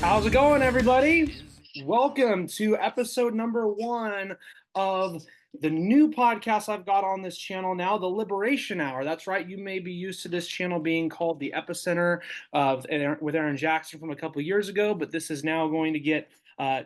How's it going, everybody? Welcome to episode number one of the new podcast I've got on this channel now, the Liberation Hour. That's right. You may be used to this channel being called the Epicenter with Aaron Jackson from a couple years ago, but this is now going to get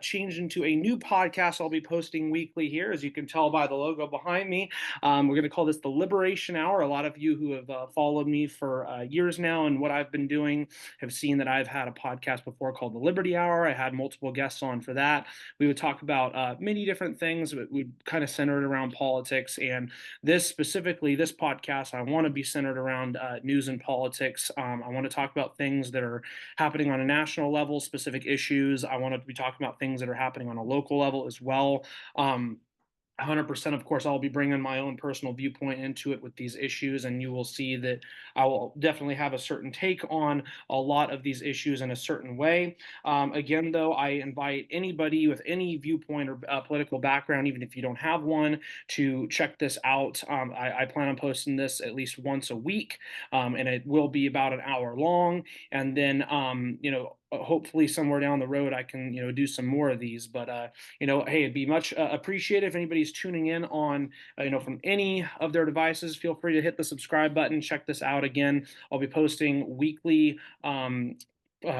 changed into a new podcast I'll be posting weekly here, as you can tell by the logo behind me. We're going to call this the Liberation Hour. A lot of you who have followed me for years now and what I've been doing have seen that I've had a podcast before called the Liberty Hour. I had multiple guests on for that. We would talk about many different things, but we kind of centered around politics. And this specifically, this podcast, I want to be centered around news and politics. I want to talk about things that are happening on a national level, specific issues. I want to be talking about things that are happening on a local level as well. 100%, of course, I'll be bringing my own personal viewpoint into it with these issues, and you will see that I will definitely have a certain take on a lot of these issues in a certain way. Again, though, I invite anybody with any viewpoint or political background, even if you don't have one, to check this out. I plan on posting this at least once a week, and it will be about an hour long. And then, hopefully somewhere down the road I can do some more of these. But hey, it'd be much appreciated if anybody's tuning in on from any of their devices. Feel free to hit the subscribe button. Check this out. Again, I'll be posting weekly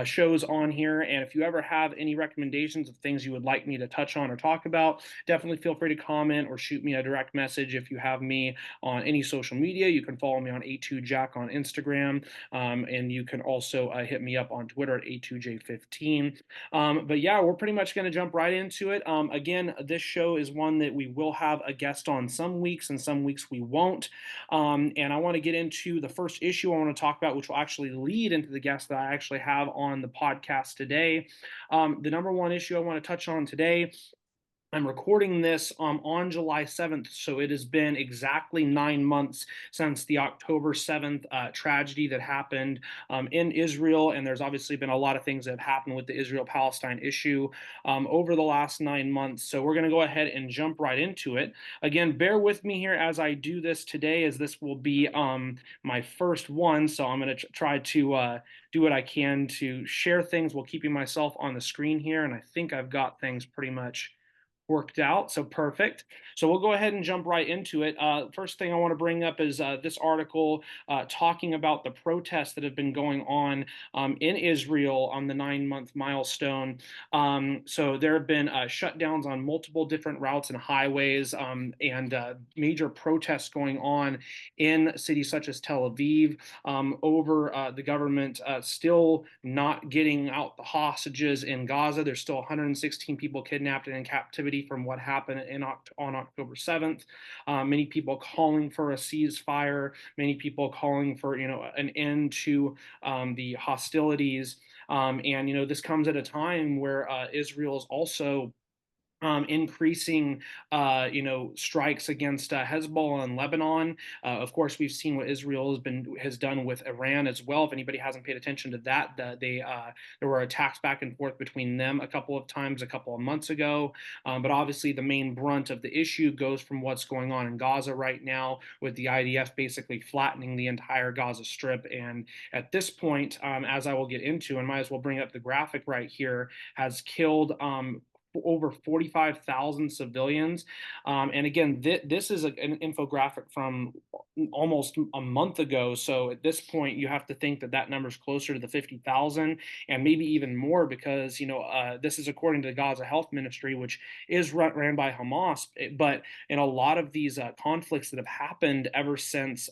shows on here. And if you ever have any recommendations of things you would like me to touch on or talk about, definitely feel free to comment or shoot me a direct message. If you have me on any social media, you can follow me on A2Jack on Instagram, and you can also hit me up on Twitter at A2J15. But yeah, we're pretty much going to jump right into it. Again, this show is one that we will have a guest on some weeks, and some weeks we won't. And I want to get into the first issue I want to talk about, which will actually lead into the guest that I actually have on the podcast today. The number one issue I want to touch on today, I'm recording this on July 7th, so it has been exactly 9 months since the October 7th tragedy that happened in Israel, and there's obviously been a lot of things that have happened with the Israel-Palestine issue over the last 9 months, so we're going to go ahead and jump right into it. Again, bear with me here as I do this today, as this will be my first one, so I'm going to try to do what I can to share things while keeping myself on the screen here, and I think I've got things pretty much worked out, so perfect. So we'll go ahead and jump right into it. First thing I want to bring up is this article talking about the protests that have been going on in Israel on the 9-month milestone. So there have been shutdowns on multiple different routes and highways, and major protests going on in cities such as Tel Aviv over the government still not getting out the hostages in Gaza. There's still 116 people kidnapped and in captivity from what happened on October 7th. Many people calling for a ceasefire, many people calling for an end to the hostilities. And this comes at a time where Israel is also increasing, strikes against Hezbollah and Lebanon. Of course, we've seen what Israel has done with Iran as well. If anybody hasn't paid attention to that, there were attacks back and forth between them a couple of times a couple of months ago. But obviously, the main brunt of the issue goes from what's going on in Gaza right now, with the IDF basically flattening the entire Gaza Strip. And at this point, as I will get into, and might as well bring up the graphic right here, has killed over 45,000 civilians. And again, this is an infographic from almost a month ago. So at this point, you have to think that that number is closer to the 50,000 and maybe even more, because, this is according to the Gaza Health Ministry, which is ran by Hamas. But in a lot of these conflicts that have happened ever since,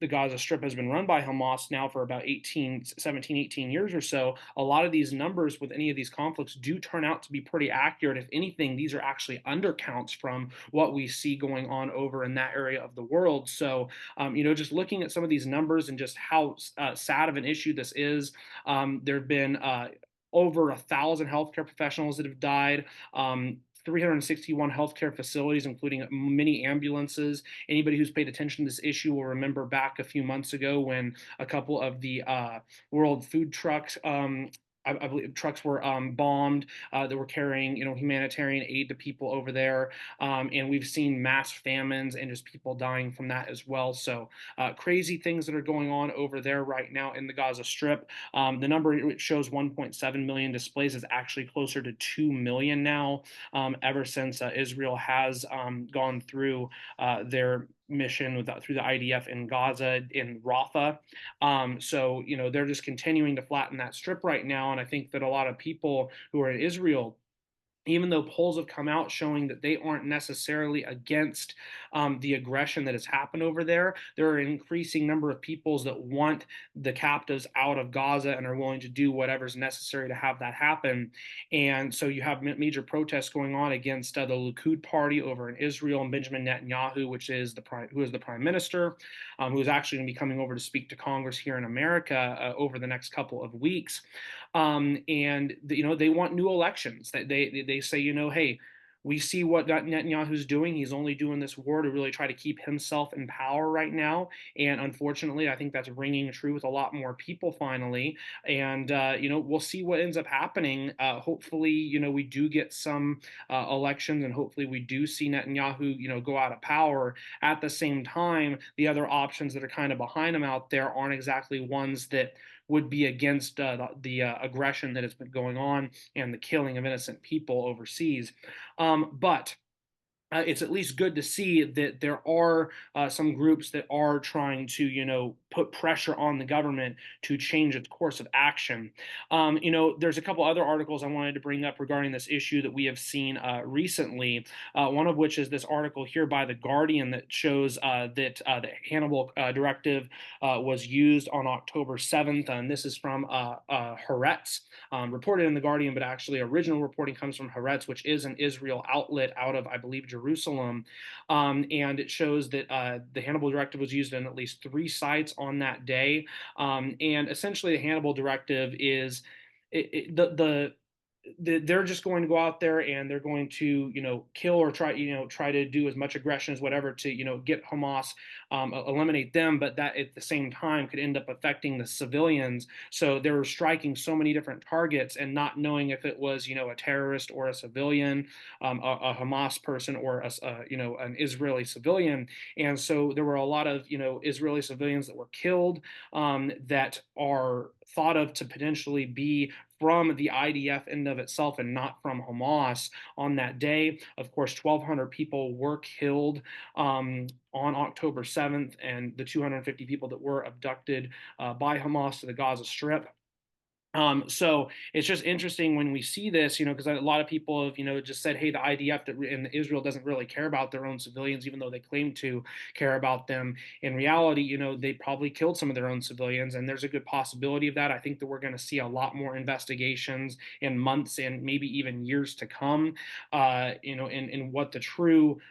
the Gaza Strip has been run by Hamas now for about 17, 18 years or so. A lot of these numbers with any of these conflicts do turn out to be pretty accurate. If anything, these are actually undercounts from what we see going on over in that area of the world. So, just looking at some of these numbers and just how sad of an issue this is, there have been over 1,000 healthcare professionals that have died. 361 healthcare facilities, including many ambulances. Anybody who's paid attention to this issue will remember back a few months ago when a couple of the World Food Trucks I believe trucks were bombed that were carrying, humanitarian aid to people over there. And we've seen mass famines and just people dying from that as well. So crazy things that are going on over there right now in the Gaza Strip. The number it shows 1.7 million displaced is actually closer to 2 million now, ever since Israel has gone through their mission through the IDF in Gaza in Rafah. So they're just continuing to flatten that strip right now, and I think that a lot of people who are in Israel, even though polls have come out showing that they aren't necessarily against the aggression that has happened over there, there are an increasing number of peoples that want the captives out of Gaza and are willing to do whatever's necessary to have that happen. And so you have major protests going on against the Likud party over in Israel, and Benjamin Netanyahu, who is the prime minister, who is actually going to be coming over to speak to Congress here in America over the next couple of weeks. And they want new elections. That they say, hey, we see what Netanyahu's doing. He's only doing this war to really try to keep himself in power right now. And unfortunately, I think that's ringing true with a lot more people finally. And we'll see what ends up happening. Hopefully, we do get some elections, and hopefully we do see Netanyahu, go out of power. At the same time, the other options that are kind of behind him out there aren't exactly ones that would be against the aggression that has been going on and the killing of innocent people overseas. But it's at least good to see that there are some groups that are trying to, put pressure on the government to change its course of action. There's a couple other articles I wanted to bring up regarding this issue that we have seen recently. One of which is this article here by The Guardian that shows that the Hannibal Directive was used on October 7th. And this is from Haaretz, reported in The Guardian, but actually original reporting comes from Haaretz, which is an Israel outlet out of, I believe, Jerusalem. And it shows that the Hannibal Directive was used in at least 3 sites on that day. And essentially, the Hannibal Directive is they're just going to go out there and they're going to kill or try to do as much aggression as whatever to get Hamas, eliminate them, but that at the same time could end up affecting the civilians. So they were striking so many different targets and not knowing if it was a terrorist or a civilian, a Hamas person or an Israeli civilian. And so there were a lot of Israeli civilians that were killed, that are thought of to potentially be from the IDF end of itself and not from Hamas on that day. Of course, 1,200 people were killed on October 7th, and the 250 people that were abducted by Hamas to the Gaza Strip. So it's just interesting when we see this, because a lot of people have, just said, hey, the IDF and Israel doesn't really care about their own civilians, even though they claim to care about them. In reality, they probably killed some of their own civilians, and there's a good possibility of that. I think that we're going to see a lot more investigations in months and maybe even years to come, in what the true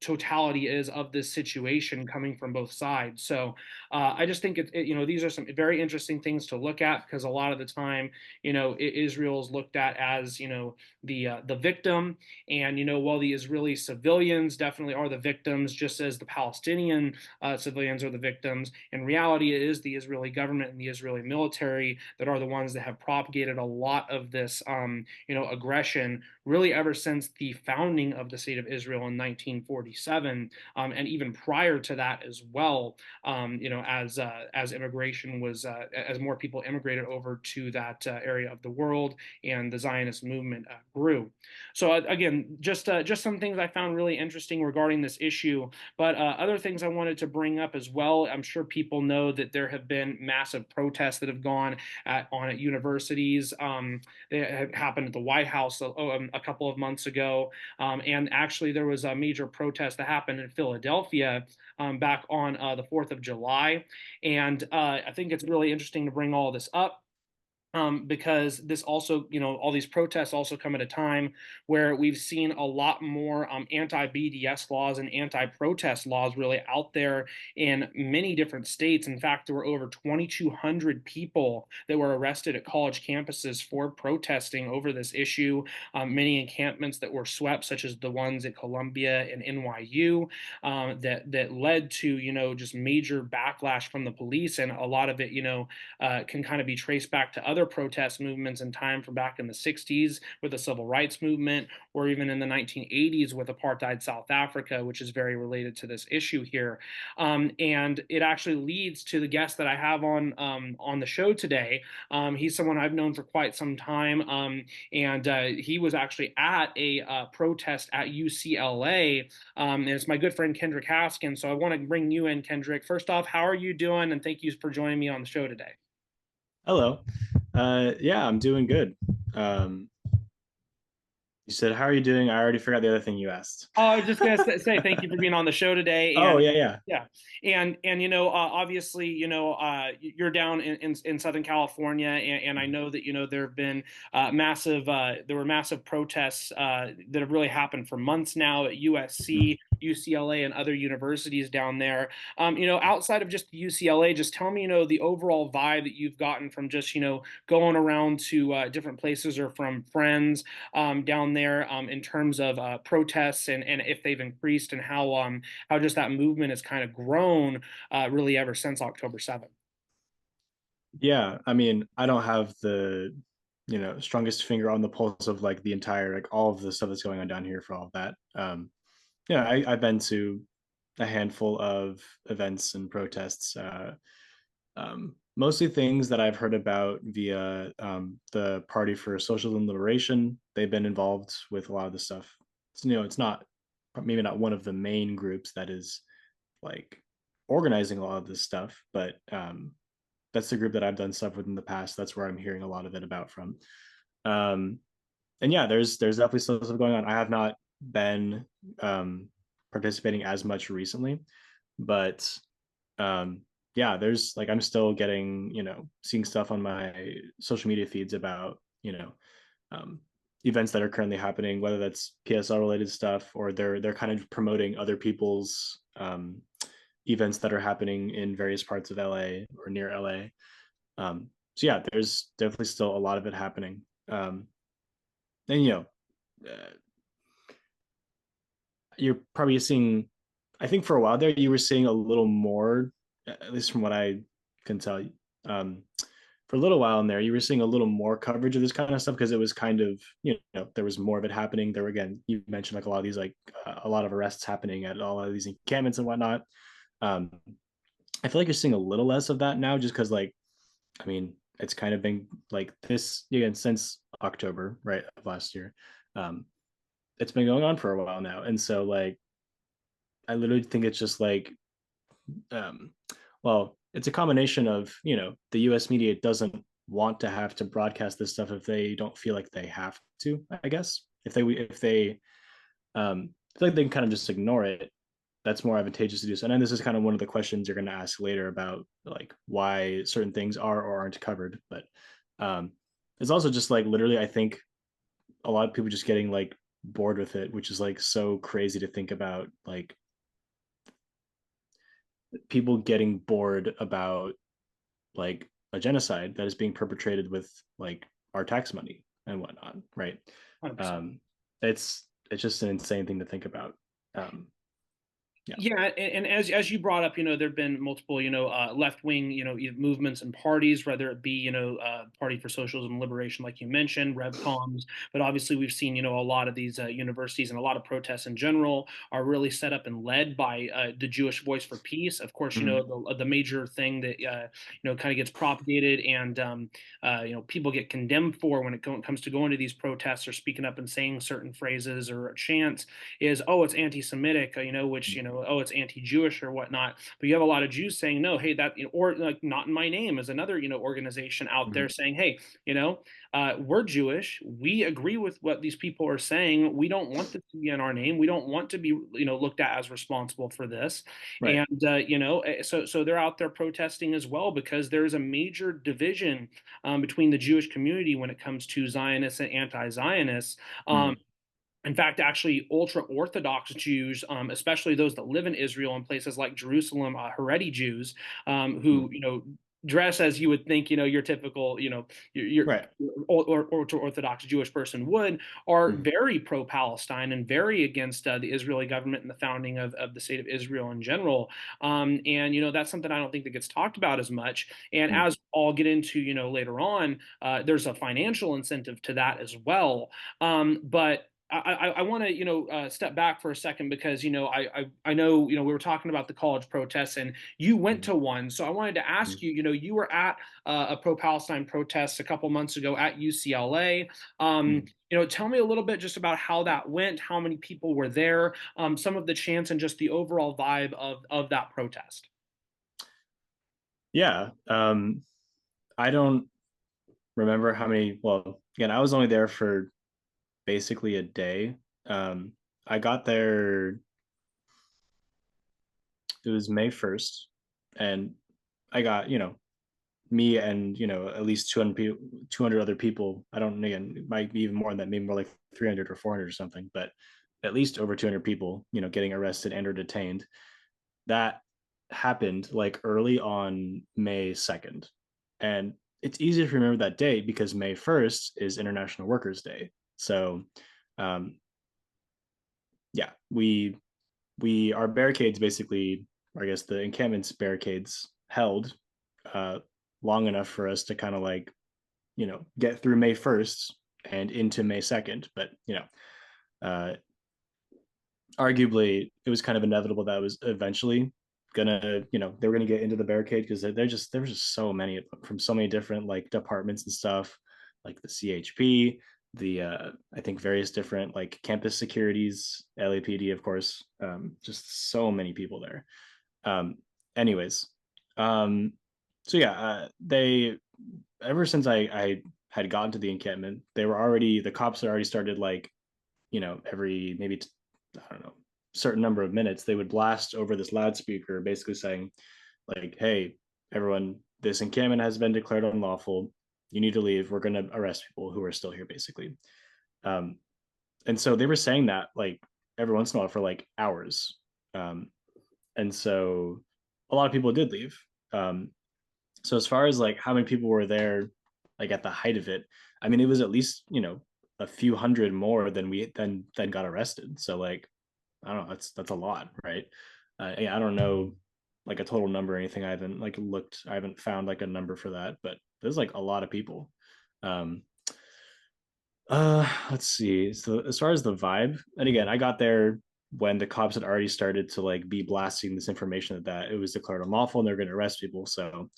totality is of this situation coming from both sides. So I just think these are some very interesting things to look at, because a lot of the time, Israel is looked at as the victim, and while the Israeli civilians definitely are the victims, just as the Palestinian civilians are the victims, in reality, it is the Israeli government and the Israeli military that are the ones that have propagated a lot of this aggression, really ever since the founding of the state of Israel in 1947. And even prior to that as well, as immigration was, as more people immigrated over to that area of the world, and the Zionist movement grew. So again, just some things I found really interesting regarding this issue. But other things I wanted to bring up as well. I'm sure people know that there have been massive protests that have gone on at universities. They have happened at the White House a couple of months ago, and actually there was a major protest that happened in Philadelphia back on the 4th of July. And I think it's really interesting to bring all this up. Because this also, all these protests also come at a time where we've seen a lot more anti-BDS laws and anti-protest laws really out there in many different states. In fact, there were over 2,200 people that were arrested at college campuses for protesting over this issue. Many encampments that were swept, such as the ones at Columbia and NYU, that led to just major backlash from the police, and a lot of it can kind of be traced back to other other protest movements in time from back in the 60s with the civil rights movement, or even in the 1980s with apartheid South Africa, which is very related to this issue here. And it actually leads to the guest that I have on the show today. He's someone I've known for quite some time, and he was actually at a protest at UCLA, and it's my good friend Kendrick Haskins. So I want to bring you in, Kendrick. First off, how are you doing? And thank you for joining me on the show today. Hello. Yeah, I'm doing good. You said, how are you doing? I already forgot the other thing you asked. Oh, I was just gonna say thank you for being on the show today, Oh, and yeah, yeah. yeah, and obviously, you're down in Southern California, and I know that there have been there were massive protests that have really happened for months now at USC, UCLA, and other universities down there. Outside of just UCLA, just tell me, the overall vibe that you've gotten from just going around to different places or from friends down there in terms of protests and if they've increased and how just that movement has kind of grown really ever since October 7th. Yeah, I mean, I don't have the, strongest finger on the pulse of like the entire, like all of the stuff that's going on down here for all of that. Yeah, I've been to a handful of events and protests, mostly things that I've heard about via the Party for Socialism and Liberation. They've been involved with a lot of the stuff. It's not maybe not one of the main groups that is like organizing a lot of this stuff, but that's the group that I've done stuff with in the past. That's where I'm hearing a lot of it about from. Um, and yeah, there's definitely stuff going on. I have not been participating as much recently, but um, yeah, there's like I'm still getting seeing stuff on my social media feeds about um, events that are currently happening, whether that's PSL related stuff or they're kind of promoting other people's events that are happening in various parts of LA or near LA. So yeah, there's definitely still a lot of it happening. And you're probably seeing. I think for a while there, you were seeing a little more, at least from what I can tell. Um, for a little while in there, you were seeing a little more coverage of this kind of stuff because it was kind of, there was more of it happening. There were, again, you mentioned like a lot of these, like a lot of arrests happening at all of these encampments and whatnot. Um, I feel like you're seeing a little less of that now just because, like, I mean, it's kind of been like this again since October, right, of last year. Um, it's been going on for a while now. And so, like, I literally think it's just like, um, well, it's a combination of the U.S. media doesn't want to have to broadcast this stuff if they don't feel like they have to. I guess if they feel like they can kind of just ignore it, that's more advantageous to do so. And then this is kind of one of the questions you're going to ask later about like why certain things are or aren't covered. But it's also just like literally, I think a lot of people just getting like bored with it, which is like so crazy to think about. Like people getting bored about like a genocide that is being perpetrated with like our tax money and whatnot, right? 100%. Um, it's just an insane thing to think about. Yeah. Yeah, and as you brought up, there've been multiple, left wing, movements and parties, whether it be, Party for Socialism and Liberation, like you mentioned, RevComs, but obviously we've seen, a lot of these universities and a lot of protests in general are really set up and led by the Jewish Voice for Peace. Of course, Mm-hmm. the major thing that kind of gets propagated and people get condemned for when it comes to going to these protests or speaking up and saying certain phrases or chants is, oh, it's anti-Semitic, which oh, it's anti-Jewish or whatnot. But you have a lot of Jews saying, no, hey, that, or like Not in My Name is another, organization out Mm-hmm. there saying, hey, we're Jewish. We agree with what these people are saying. We don't want this to be in our name. We don't want to be, looked at as responsible for this. Right. And, so they're out there protesting as well because there's a major division between the Jewish community when it comes to Zionists and anti-Zionists. Mm-hmm. In fact, actually, ultra Orthodox Jews, especially those that live in Israel and places like Jerusalem, Haredi Jews, who dress as you would think, your typical, your Right. or Orthodox Jewish person would, are Mhm. very pro-Palestine and very against the Israeli government and the founding of the state of Israel in general. And that's something I don't think that gets talked about as much. And Mhm. as I'll get into, later on, there's a financial incentive to that as well. But I want to step back for a second because I know we were talking about the college protests and you went Mhm. to one, so I wanted to ask Mhm. you, you were at a pro-Palestine protest a couple months ago at UCLA. Mhm. Tell me a little bit just about how that went, how many people were there, some of the chants, and just the overall vibe of that protest. Yeah. I don't remember how many. Well, again, I was only there for basically a day. I got there, it was May 1st, and I got, me and, at least 200 people, 200 other people. I don't, again, it might be even more than that, maybe more like 300 or 400 or something, but at least over 200 people, getting arrested and or detained. That happened like early on May 2nd. And it's easy to remember that day because May 1st is International Workers' Day. So, um, yeah, our barricades basically, I guess the encampments barricades held uh, long enough for us to kind of like, get through May 1st and into May 2nd. But, uh, arguably it was kind of inevitable that it was eventually gonna, they were gonna get into the barricade because there was just so many from so many different like departments and stuff, like the CHP, the I think various different like campus securities, LAPD, of course, just so many people there. um Anyways, um so yeah, they ever since I had gotten to the encampment, they were already the cops had already started like, every maybe I don't know, certain number of minutes, they would blast over this loudspeaker, basically saying like, "Hey, everyone, this encampment has been declared unlawful. You need to leave. We're going to arrest people who are still here," basically. Um, and so they were saying that like every once in a while for like hours. Um, and so a lot of people did leave. Um, so as far as like how many people were there, like at the height of it, I mean, it was at least, a few hundred more than we than got arrested. So like, I don't know, that's a lot, right? Yeah, I don't know like a total number or anything. I haven't like looked, I haven't found like a number for that, but there's like a lot of people. Um, let's see. So as far as the vibe, and again, I got there when the cops had already started to like be blasting this information that it was declared unlawful and they're going to arrest people. So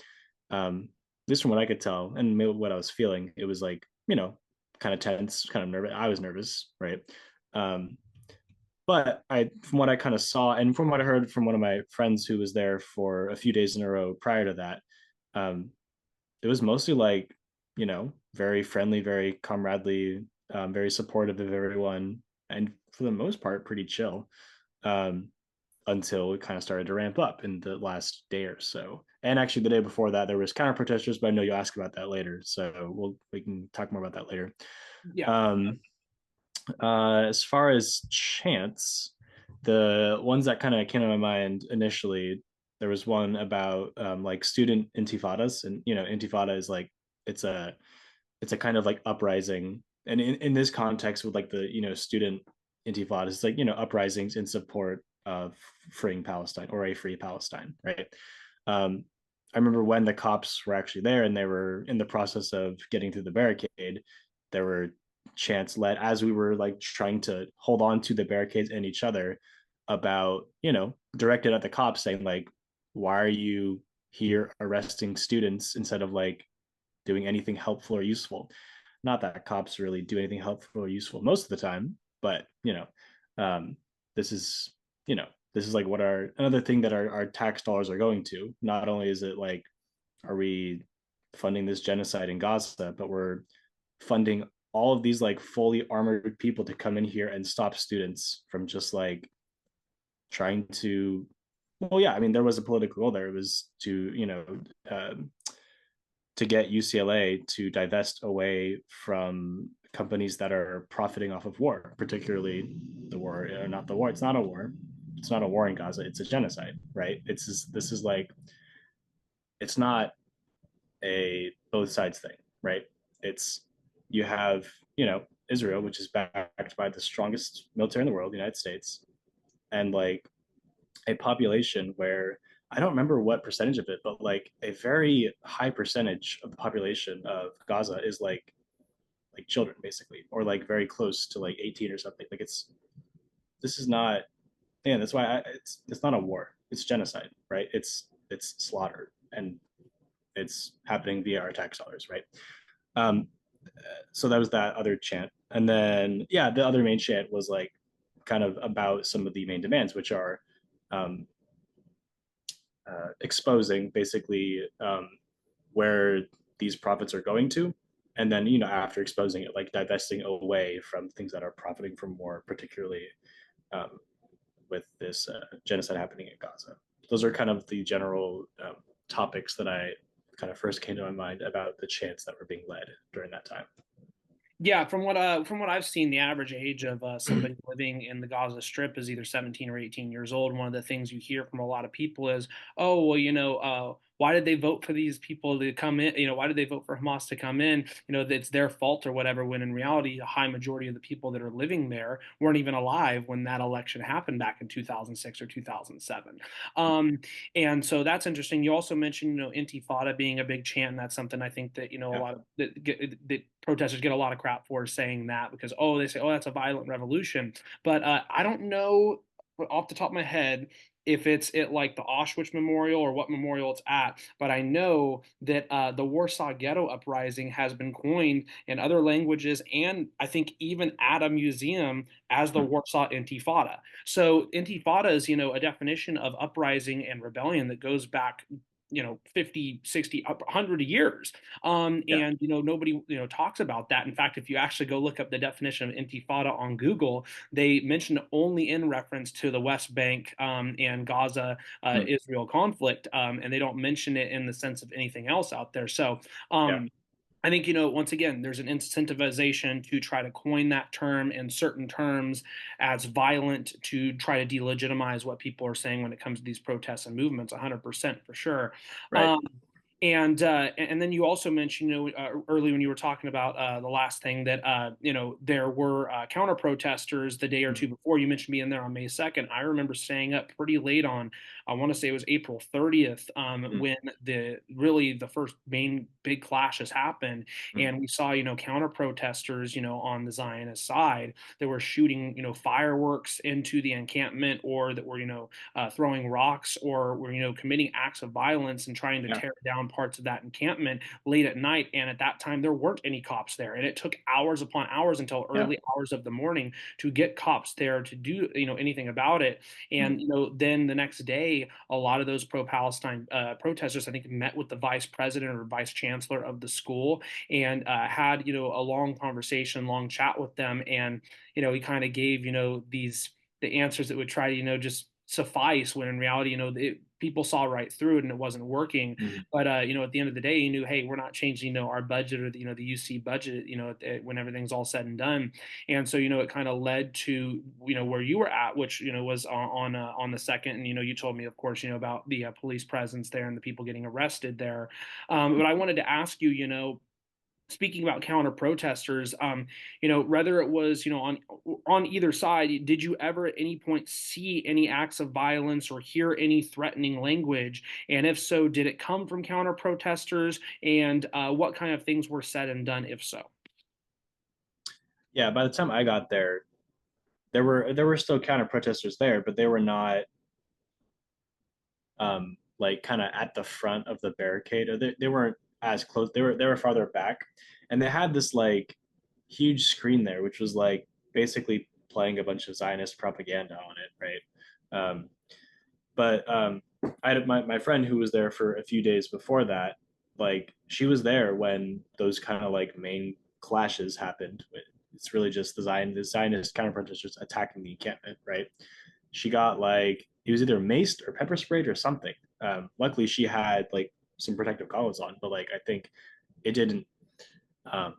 just from what I could tell and what I was feeling, it was like, kind of tense, kind of nervous. I was nervous, right? Um, but from what I kind of saw and from what I heard from one of my friends who was there for a few days in a row prior to that, um, it was mostly like, very friendly, very comradely, very supportive of everyone, and for the most part, pretty chill. Um, until it kind of started to ramp up in the last day or so. And actually, the day before that, there was counter protesters, but I know you'll ask about that later, so we can talk more about that later. Yeah. Um, as far as chants, the ones that kind of came to my mind initially, there was one about like student intifadas, and intifada is like it's a it's a kind of like uprising, and in this context with like the student intifada, it's like uprisings in support of freeing Palestine or a free Palestine, right? um I remember when the cops were actually there and they were in the process of getting through the barricade, there were chants led as we were like trying to hold on to the barricades and each other about, directed at the cops saying like, why are you here arresting students instead of like doing anything helpful or useful? Not that cops really do anything helpful or useful most of the time, but um, this is this is like what our another thing that our tax dollars are going to. Not only is it like, are we funding this genocide in Gaza, but we're funding all of these like fully armored people to come in here and stop students from just like trying to, well, yeah, I mean, there was a political goal there. It was to, to get UCLA to divest away from companies that are profiting off of war, particularly the war, or not the war. It's not a war. It's not a war in Gaza. It's a genocide, right? This is like, it's not. a both sides thing, right? It's you have, Israel, which is backed by the strongest military in the world, the United States, and like a population where I don't remember what percentage of it, but like a very high percentage of the population of Gaza is like children basically, or like very close to like 18 or something. Like this is not, man. That's why it's not a war. It's genocide, right? It's slaughter, and it's happening via our tax dollars, right? Um, so that was that other chant, and then yeah, the other main chant was like kind of about some of the main demands, which are um, exposing basically where these profits are going to, and then after exposing it, like divesting away from things that are profiting from war, particularly um, with this genocide happening in Gaza. Those are kind of the general topics that I kind of first came to my mind about the chants that were being led during that time. Yeah, from what I've seen, the average age of somebody living in the Gaza Strip is either 17 or 18 years old. One of the things you hear from a lot of people is, "Oh, well, why did they vote for these people to come in? Why did they vote for Hamas to come in? It's their fault or whatever." When in reality, a high majority of the people that are living there weren't even alive when that election happened back in 2006 or 2007. Um, and so that's interesting. You also mentioned, Intifada being a big chant, and that's something I think that a Yeah, lot of that protesters get a lot of crap for saying that because they say, oh, that's a violent revolution, but I don't know off the top of my head if it's at like the Auschwitz Memorial or what memorial it's at, but I know that the Warsaw Ghetto Uprising has been coined in other languages and I think even at a museum as the Warsaw Intifada. So Intifada is, a definition of uprising and rebellion that goes back 50, 60, 100 years. yeah, And nobody talks about that. In fact, if you actually go look up the definition of intifada on Google, they mention it only in reference to the West Bank and Gaza mm, Israel conflict, and they don't mention it in the sense of anything else out there. So yeah, I think, once again, there's an incentivization to try to coin that term in certain terms as violent to try to delegitimize what people are saying when it comes to these protests and movements, 100% for sure. right. Um, and then you also mentioned, early when you were talking about the last thing that there were counter protesters the day or two Mm, before. You mentioned being there on May 2nd. I remember staying up pretty late on, I want to say it was April 30th, mm, when the first main big clashes happened, mm, and we saw counter protesters on the Zionist side that were shooting fireworks into the encampment, or that were throwing rocks, or were committing acts of violence and trying to yeah, tear down parts of that encampment late at night. And at that time, there weren't any cops there, and it took hours upon hours until yeah, early hours of the morning to get cops there to do anything about it. mm, And then the next day, a lot of those pro-Palestine protesters, I think, met with the vice president or vice chancellor of the school and had a long conversation, long chat with them, and he kind of gave the answers that would try to just suffice, when in reality people saw right through it and it wasn't working. mm, But at the end of the day, you knew, hey, we're not changing our budget, or the UC budget when everything's all said and done. And so it kind of led to where you were at, which was on the second. And you told me, of course, about the police presence there and the people getting arrested there. mm. But I wanted to ask you, speaking about counter protesters, whether it was, on either side, did you ever at any point see any acts of violence or hear any threatening language? And if so, did it come from counter protesters? And what kind of things were said and done, if so? Yeah, by the time I got there, there were still counter protesters there, but they were not like kind of at the front of the barricade, or they weren't as close. They were farther back, and they had this like huge screen there, which was like basically playing a bunch of Zionist propaganda on it, right? But I had my friend who was there for a few days before that. Like she was there when those kind of like main clashes happened. It's really just the Zionist counter protesters attacking the encampment, right? She got like it was either maced or pepper sprayed or something. Luckily, she had like some protective goggles on, but like I think it didn't um,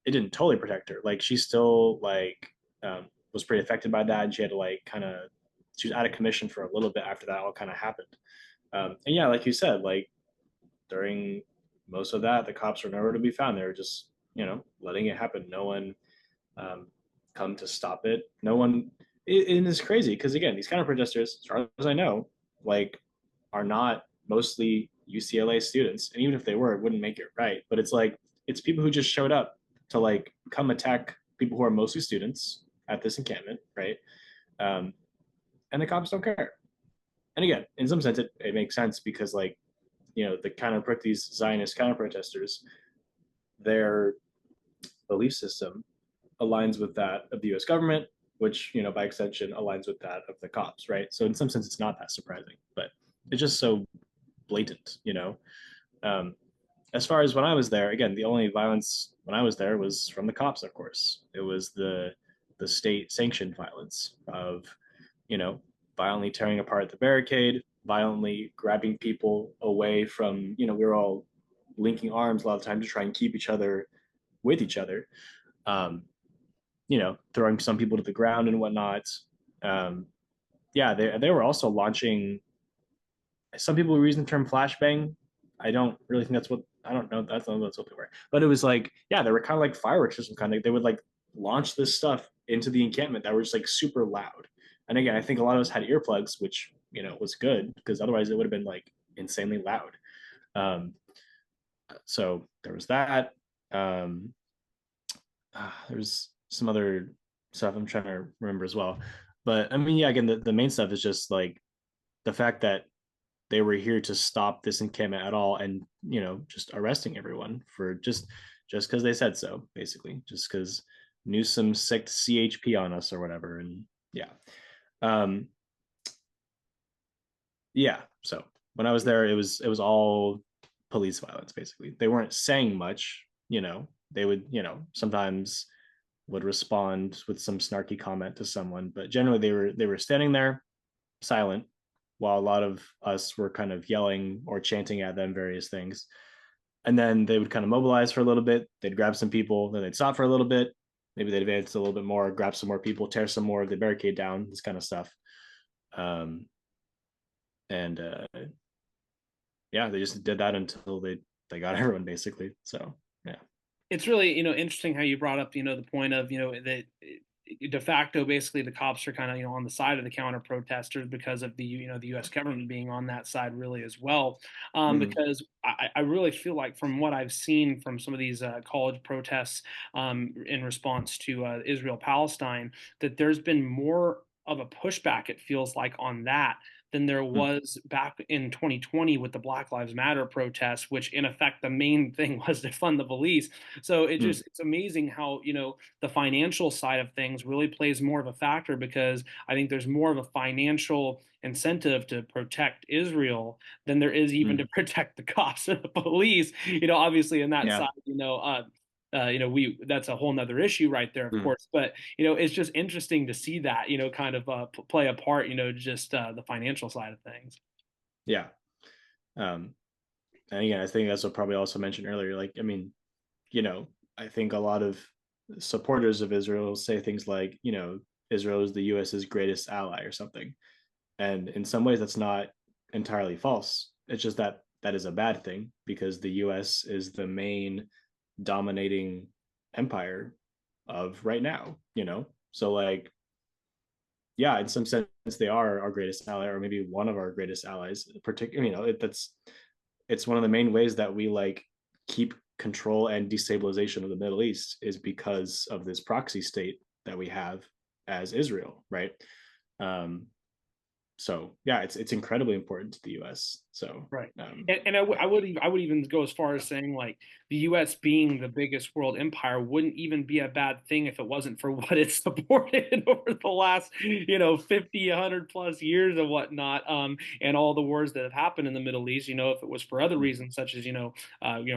it didn't totally protect her. Like she still like was pretty affected by that, and she had to like kind of she was out of commission for a little bit after that all kind of happened. And yeah, like you said, like during most of that, the cops were nowhere to be found. They were just, letting it happen. No one um, come to stop it. No one. It is crazy because again, these counter protesters, as far as I know, like, are not mostly UCLA students, and even if they were, it wouldn't make it right. But it's like it's people who just showed up to like come attack people who are mostly students at this encampment, right? Um, and the cops don't care. And again, in some sense, it makes sense because like the these Zionist counter protesters, their belief system aligns with that of the U.S. government, which by extension aligns with that of the cops, right? So in some sense, it's not that surprising, but it's just so blatant. Um, as far as when I was there, again, the only violence when I was there was from the cops, of course. It was the state sanctioned violence of, you know, violently tearing apart the barricade, violently grabbing people away from, we were all linking arms a lot of the time to try and keep each other with each other. Um, throwing some people to the ground and whatnot. Um, yeah, they were also launching. Some people were using the term flashbang. I don't really think that's what I don't know. That's not what they were, but it was like yeah, they were kind of like fireworks or some kind of. They would like launch this stuff into the encampment that were just like super loud. And again, I think a lot of us had earplugs, which was good because otherwise it would have been like insanely loud. Um, so there was that. Um, there's some other stuff I'm trying to remember as well. But I mean, yeah, again, the main stuff is just like the fact that they were here to stop this encampment at all and, just arresting everyone for just because they said so, basically, just because Newsom sicked CHP on us or whatever. And yeah. Um, yeah. So when I was there, it was all police violence, basically. They weren't saying much, they would, sometimes would respond with some snarky comment to someone, but generally they were standing there silent while a lot of us were kind of yelling or chanting at them various things. And then they would kind of mobilize for a little bit. They'd grab some people, then they'd stop for a little bit. Maybe they'd advance a little bit more, grab some more people, tear some more of the barricade down, this kind of stuff. Um, and yeah, they just did that until they got everyone basically. So yeah. It's really interesting how you brought up the point of that de facto basically the cops are kind of on the side of the counter protesters because of the U.S. government being on that side really as well. Mm-hmm. Because I really feel like from what I've seen from some of these college protests in response to Israel Palestine that there's been more of a pushback it feels like on that than there was back in 2020 with the Black Lives Matter protests, which in effect the main thing was to fund the police. So it's amazing how the financial side of things really plays more of a factor because I think there's more of a financial incentive to protect Israel than there is even to protect the cops or the police. Obviously in that Yeah. side, we that's a whole nother issue right there, of course. But it's just interesting to see that kind of play a part. Just the financial side of things. Yeah. Um, and again, I think that's what probably also mentioned earlier. Like, I mean, I think a lot of supporters of Israel say things like, Israel is the US's greatest ally or something. And in some ways, that's not entirely false. It's just that that is a bad thing because the US is the main dominating empire of right now. So, like, yeah, in some sense, they are our greatest ally, or maybe one of our greatest allies. Particularly, it's one of the main ways that we like keep control and destabilization of the Middle East is because of this proxy state that we have as Israel, right? Um, so yeah, it's incredibly important to the U.S. So Right. And I would even go as far as saying like the US being the biggest world empire wouldn't even be a bad thing if it wasn't for what it's supported over the last 50 100 plus years and whatnot, and all the wars that have happened in the Middle East. If it was for other reasons such as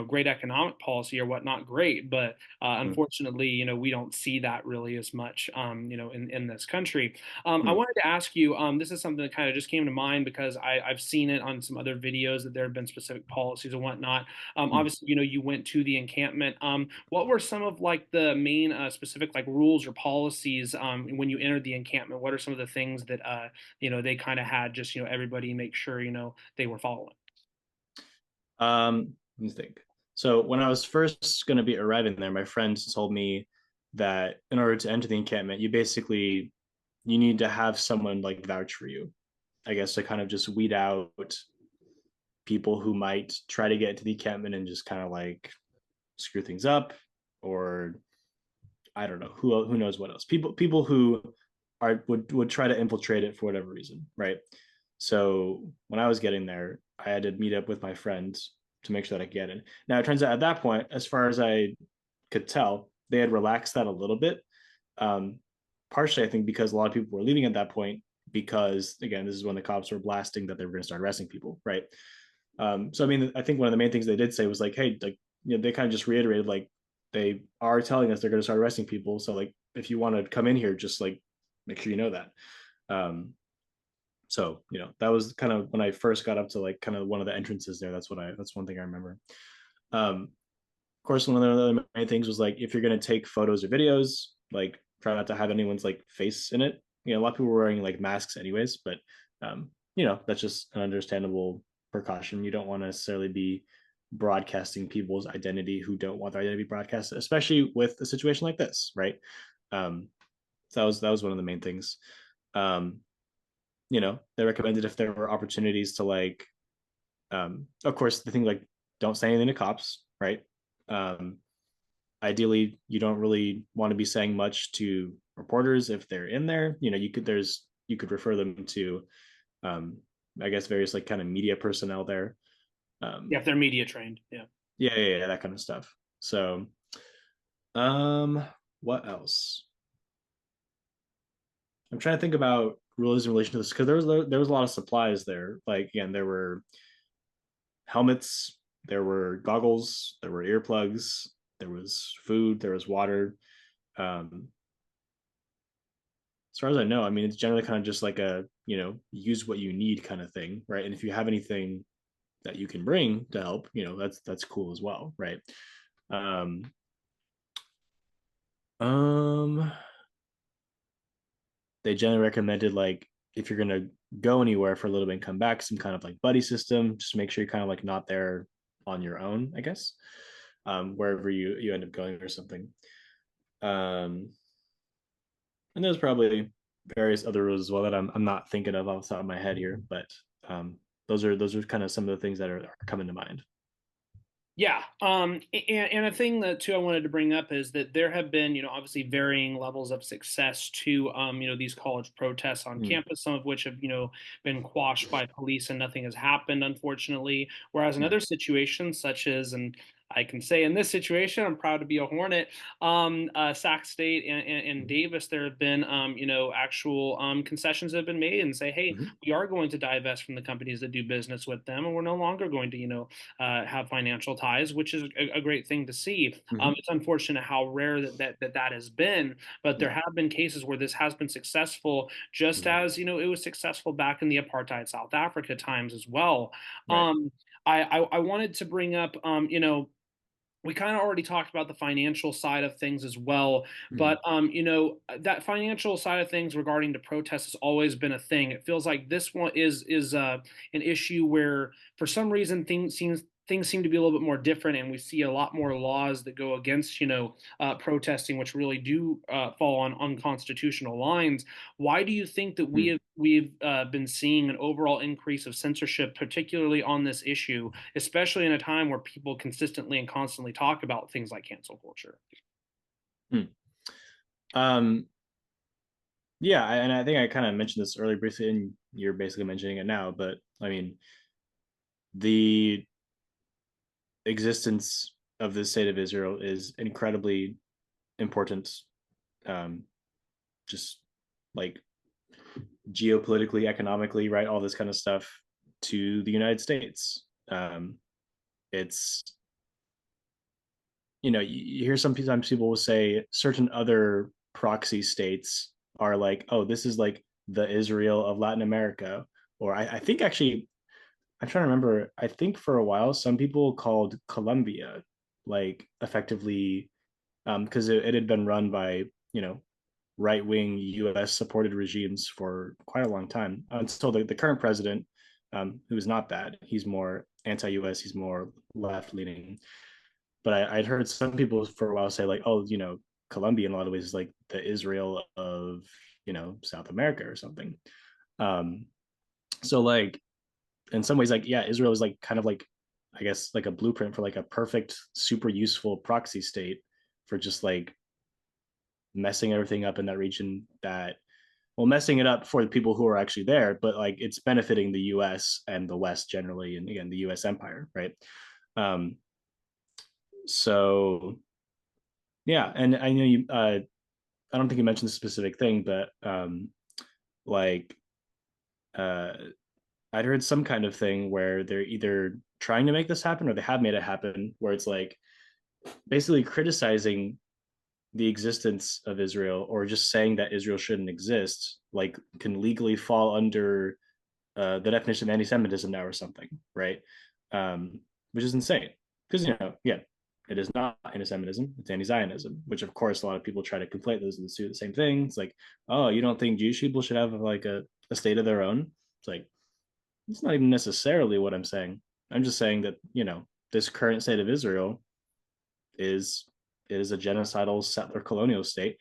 great economic policy or whatnot, great. But unfortunately, we don't see that really as much in this country. I wanted to ask you, this is something that kind of just came to mind because I've seen it on some other videos that there have been specific policies and whatnot. Obviously, you went to the encampment. What were some of like the main specific like rules or policies when you entered the encampment? What are some of the things that they kind of had just everybody make sure they were following? Let me think. So when I was first going to be arriving there, my friends told me that in order to enter the encampment, you need to have someone like vouch for you, I guess, to kind of just weed out people who might try to get into the encampment and just kind of like screw things up, or I don't know who knows what else. People who are would try to infiltrate it for whatever reason, right? So when I was getting there, I had to meet up with my friends to make sure that I get in. Now it turns out at that point, as far as I could tell, they had relaxed that a little bit. Um, Partially, I think because a lot of people were leaving at that point because again, this is when the cops were blasting that they were going to start arresting people, right? So I mean, I think one of the main things they did say was like, hey, like they kind of just reiterated like they are telling us they're going to start arresting people. So like, if you want to come in here, just like make sure you know that. Um, so that was kind of when I first got up to like kind of one of the entrances there. That's one thing I remember. Of course, one of the other main things was like if you're going to take photos or videos, like try not to have anyone's like face in it. A lot of people were wearing like masks anyways, but that's just an understandable precaution. You don't want to necessarily be broadcasting people's identity who don't want their identity broadcasted, especially with a situation like this, right? So that was one of the main things. Um, they recommended if there were opportunities to like, of course, the thing like don't say anything to cops, right? Um, Ideally, you don't really want to be saying much to reporters if they're in there. You could refer them to, um, I guess, various like kind of media personnel there. Yeah, if they're media trained. Yeah. Yeah, that kind of stuff. So, um, what else? I'm trying to think about rules in relation to this because there was a lot of supplies there. Like again, there were helmets, there were goggles, there were earplugs, there was food, there was water. Um, as far as I know, I mean, it's generally kind of just like a use what you need kind of thing, right? And if you have anything that you can bring to help, that's cool as well, right? Um, um, they generally recommended like if you're gonna go anywhere for a little bit and come back, some kind of like buddy system. Just make sure you're kind of like not there on your own, I guess. Wherever you end up going or something. Um, and there's probably various other rules as well that I'm not thinking of off the top of my head here, but um, those are kind of some of the things that are coming to mind. Yeah, and a thing that too I wanted to bring up is that there have been, obviously varying levels of success to, these college protests on Mm, campus, some of which have, been quashed by police and nothing has happened, unfortunately. Whereas in mm, other situations, such as, and I can say in this situation, I'm proud to be a Hornet. Sac State and Davis, there have been, actual concessions that have been made and say, hey, mhm, we are going to divest from the companies that do business with them, and we're no longer going to, have financial ties, which is a great thing to see. mhm. It's unfortunate how rare that has been, but there Yeah. have been cases where this has been successful, just Mhm. as it was successful back in the apartheid South Africa times as well. Right. I wanted to bring up, we kind of already talked about the financial side of things as well, Mhm. but that financial side of things regarding the protests has always been a thing. It feels like this one is an issue where for some reason things seem to be a little bit more different, and we see a lot more laws that go against protesting, which really do fall on unconstitutional lines. Why do you think that Mm. we've been seeing an overall increase of censorship, particularly on this issue, especially in a time where people consistently and constantly talk about things like cancel culture? Mm. Um, yeah, and I think I kind of mentioned this earlier briefly, and you're basically mentioning it now. But I mean, the existence of the state of Israel is incredibly important, um, just like geopolitically, economically, right? All this kind of stuff to the United States. It's you hear sometimes people will say certain other proxy states are like, oh, this is like the Israel of Latin America. Or I think actually, I'm trying to remember, I think for a while, some people called Colombia like effectively, because it had been run by, you know, right wing US supported regimes for quite a long time until the current president, who is not that. He's more anti-US, he's more left-leaning. But I'd heard some people for a while say like, oh, Colombia in a lot of ways is like the Israel of South America or something. Um, so like in some ways, like yeah, Israel is like kind of like I guess like a blueprint for like a perfect, super useful proxy state for just like messing everything up in that region that well messing it up for the people who are actually there, but like it's benefiting the US and the West generally, and again the US empire, right? um so yeah, and I know you I don't think you mentioned a specific thing, but like uh I'd heard some kind of thing where they're either trying to make this happen or they have made it happen, where it's like basically criticizing the existence of Israel or just saying that Israel shouldn't exist, like can legally fall under the definition of anti-Semitism now or something, right? Which is insane because yeah, it is not anti-Semitism; it's anti-Zionism, which of course a lot of people try to conflate those and do the same thing. It's like, oh, you don't think Jewish people should have like a state of their own? It's like it's not even necessarily what I'm saying. I'm just saying that this current state of Israel is is a genocidal settler colonial state,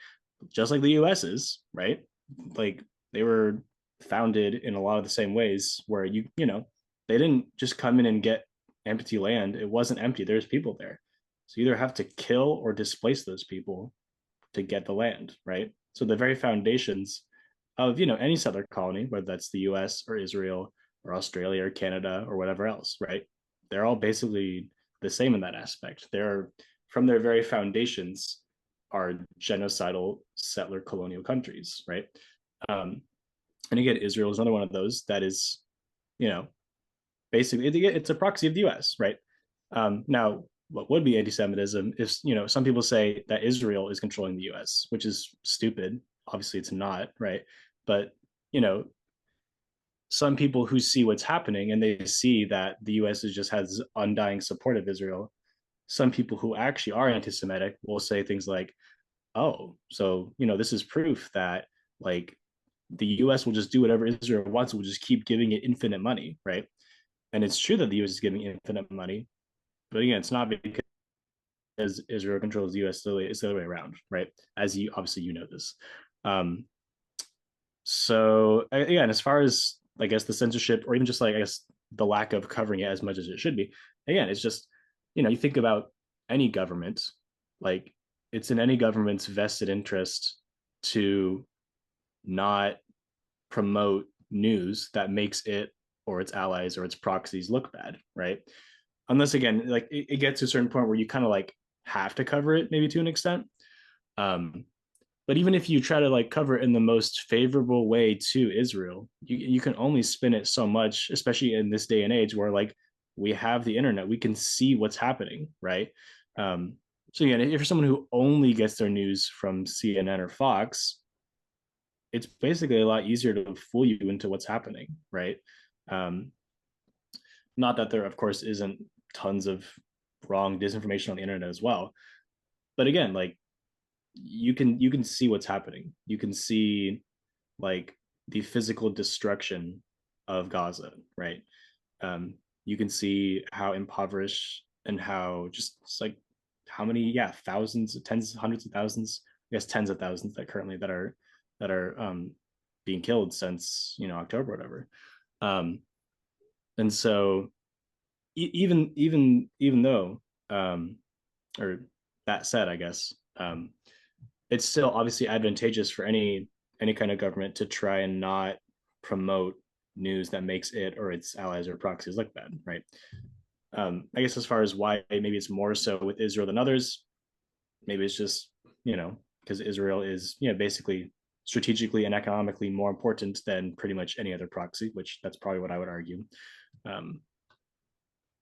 just like the U.S. is, right? Like they were founded in a lot of the same ways, where they didn't just come in and get empty land. It wasn't empty. There's people there, so you either have to kill or displace those people to get the land, right? So the very foundations of any settler colony, whether that's the U.S. or Israel or Australia or Canada or whatever else, right? They're all basically the same in that aspect. They're from their very foundations are genocidal settler colonial countries, right? Um, and again, Israel is another one of those that is, you know, basically it's a proxy of the U.S., right? Now, what would be anti-Semitism if some people say that Israel is controlling the U.S., which is stupid. Obviously, it's not, right? But you know, some people who see what's happening and they see that the U.S. just has undying support of Israel. Some people who actually are anti-Semitic will say things like, "Oh, so this is proof that like the U.S. will just do whatever Israel wants. We'll just keep giving it infinite money, right?" And it's true that the U.S. is giving infinite money, but again, it's not because Israel controls the U.S. It's the other way around, right? As you obviously know this. Um, so again, as far as I guess the censorship, or even just like I guess the lack of covering it as much as it should be, again, it's just you think about any government, like it's in any government's vested interest to not promote news that makes it or its allies or its proxies look bad, right? Unless again, like it gets to a certain point where you kind of like have to cover it maybe to an extent. Um, but even if you try to like cover it in the most favorable way to Israel, you can only spin it so much, especially in this day and age where like we have the internet, we can see what's happening, right? Um, so again, if you're someone who only gets their news from CNN or Fox, it's basically a lot easier to fool you into what's happening, right? Um, not that there, of course, isn't tons of wrong disinformation on the internet as well, but again, like you can see what's happening. You can see like the physical destruction of Gaza, right? You can see how impoverished and how just like how many, yeah, thousands, tens, hundreds of thousands, I guess tens of thousands that currently that are being killed since October or whatever. Um, and so even though or that said, I guess it's still obviously advantageous for any kind of government to try and not promote news that makes it or its allies or proxies look bad, right? I guess as far as why maybe it's more so with Israel than others, maybe it's just because Israel is basically strategically and economically more important than pretty much any other proxy, which that's probably what I would argue. Um,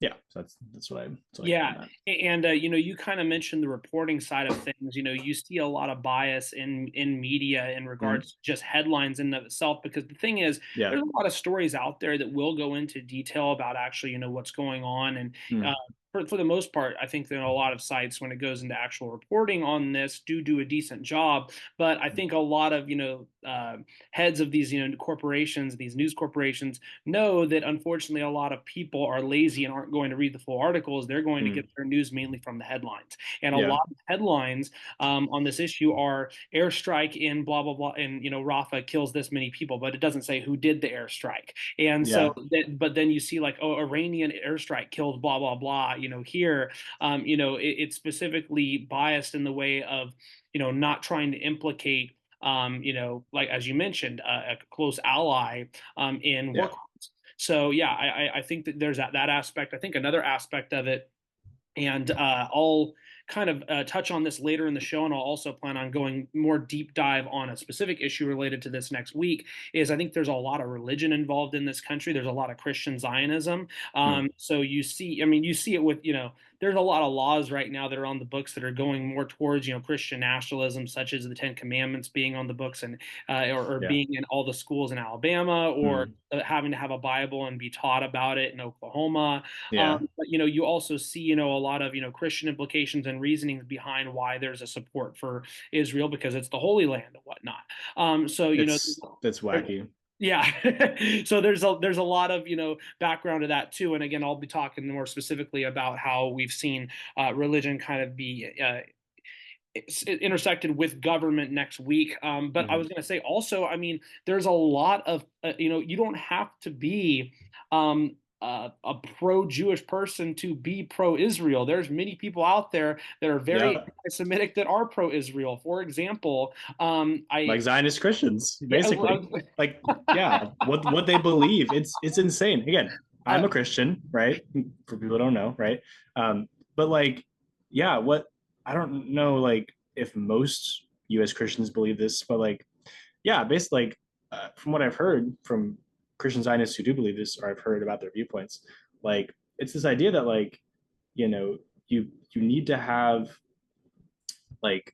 yeah, so that's what I get Yeah, on that. and you kind of mentioned the reporting side of things. You see a lot of bias in media in Mm-hmm. regards to just headlines in and of itself. Because the thing is, Yeah. there's a lot of stories out there that will go into detail about actually, what's going on, and Mm. for the most part, I think that a lot of sites, when it goes into actual reporting on this, do a decent job. But I think a lot of heads of these corporations, these news corporations, know that unfortunately a lot of people are lazy and aren't going to read the full articles. They're going to get Mm. their news mainly from the headlines, and a Yeah. lot of headlines on this issue are airstrike in blah blah blah, and Rafah kills this many people, but it doesn't say who did the airstrike. And so Yeah. but then you see like, oh, Iranian airstrike killed blah blah blah. Here, it's specifically biased in the way of not trying to implicate like as you mentioned, a close ally in war Yeah. crimes. So yeah, I think that there's that aspect. I think another aspect of it, and I'll kind of touch on this later in the show, and I'll also plan on going more deep dive on a specific issue related to this next week. Is I think there's a lot of religion involved in this country. There's a lot of Christian Zionism. Mm. So you see, I mean, you see it with there's a lot of laws right now that are on the books that are going more towards Christian nationalism, such as the Ten Commandments being on the books, and or Yeah. being in all the schools in Alabama, or Mm. having to have a Bible and be taught about it in Oklahoma. Yeah. But you also see a lot of Christian implications and reasonings behind why there's a support for Israel, because it's the Holy Land and whatnot. So That's wacky. yeah. So there's a lot of background to that too. And again, I'll be talking more specifically about how we've seen religion kind of be intersected with government next week. But I Hmm. was going to say also, I mean, there's a lot of, you don't have to be a pro-Jewish person to be pro-Israel. There's many people out there that are very Yeah. anti-Semitic that are pro-Israel. For example, Like Zionist Christians, yeah, basically. Like, yeah, what they believe, it's insane. Again, I'm uh, a Christian, right? For people who don't know, right? But like, yeah, what I don't know, like if most U.S. Christians believe this, but like, yeah, basically, like from what I've heard from Christian Zionists who do believe this, or I've heard about their viewpoints, like it's this idea that like, you know, you need to have like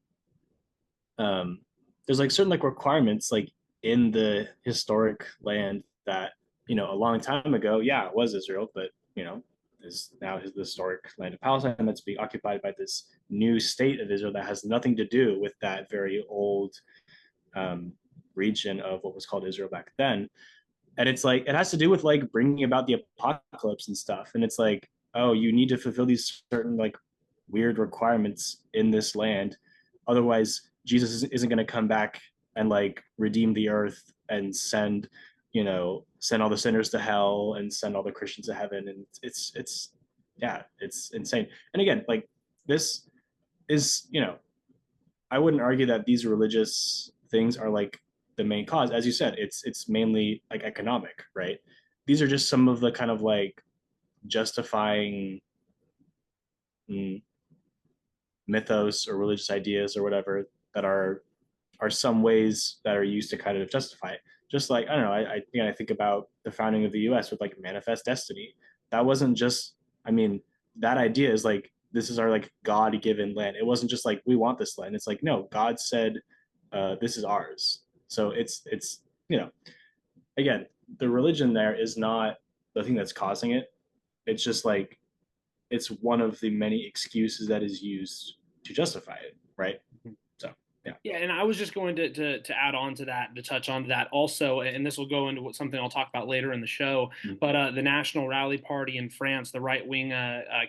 there's like certain like requirements like in the historic land that a long time ago, yeah, it was Israel, but is now the historic land of Palestine that's being occupied by this new state of Israel that has nothing to do with that very old um, region of what was called Israel back then. And it's like it has to do with like bringing about the apocalypse and stuff. And it's like, oh, you need to fulfill these certain like weird requirements in this land, otherwise Jesus isn't going to come back and like redeem the earth and send all the sinners to hell and send all the Christians to heaven. And it's yeah, it's insane. And again, like this is I wouldn't argue that these religious things are like the main cause. As you said, it's mainly like economic, right? These are just some of the kind of like justifying mm, mythos or religious ideas or whatever that are some ways that are used to kind of justify it. Just like I don't know, I think about the founding of the U.S. with like manifest destiny. That wasn't just, I mean, that idea is like this is our like God given land. It wasn't just like we want this land. It's like no, God said this is ours. So it's again, the religion there is not the thing that's causing it. It's just like it's one of the many excuses that is used to justify it, right? So yeah. Yeah, and I was just going to add on to that, to touch on that also, and this will go into something I'll talk about later in the show. But the National Rally Party in France, the right wing